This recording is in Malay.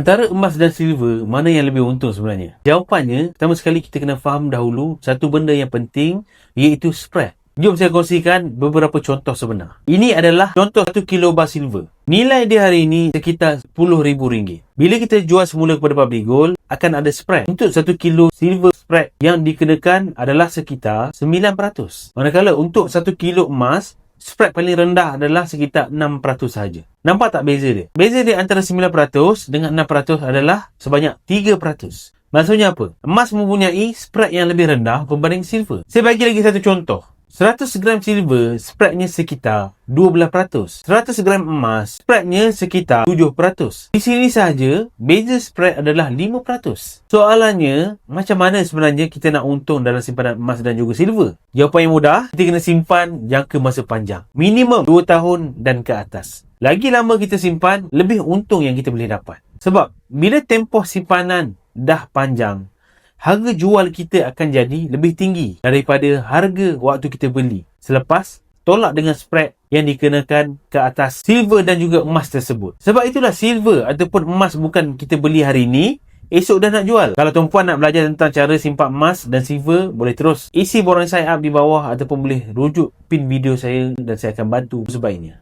Antara emas dan silver, mana yang lebih untung sebenarnya? Jawapannya, pertama sekali kita kena faham dahulu satu benda yang penting, iaitu spread. Jom saya kongsikan beberapa contoh sebenar. Ini adalah contoh 1 kilo bar silver. Nilai dia hari ini sekitar RM10,000. Bila kita jual semula kepada public gold, akan ada spread. Untuk 1 kilo silver, spread yang dikenakan adalah sekitar 9%. Manakala untuk 1 kilo emas, spread paling rendah adalah sekitar 6% sahaja. Nampak tak beza dia? Beza dia antara 9% dengan 6% adalah sebanyak 3%. Maksudnya apa? Emas mempunyai spread yang lebih rendah berbanding silver. Saya bagi lagi satu contoh. 100 gram silver, spreadnya sekitar 12%. 100 gram emas, spreadnya sekitar 7%. Di sini sahaja, beza spread adalah 5%. Soalannya, macam mana sebenarnya kita nak untung dalam simpanan emas dan juga silver? Jawapan yang mudah, kita kena simpan jangka masa panjang. Minimum 2 tahun dan ke atas. Lagi lama kita simpan, lebih untung yang kita boleh dapat. Sebab, bila tempoh simpanan dah panjang, harga jual kita akan jadi lebih tinggi daripada harga waktu kita beli. Selepas tolak dengan spread yang dikenakan ke atas silver dan juga emas tersebut. Sebab itulah silver ataupun emas bukan kita beli hari ini, esok dah nak jual. Kalau tuan-puan nak belajar tentang cara simpan emas dan silver, boleh terus isi borang sign up di bawah ataupun boleh rujuk pin video saya dan saya akan bantu sebaiknya.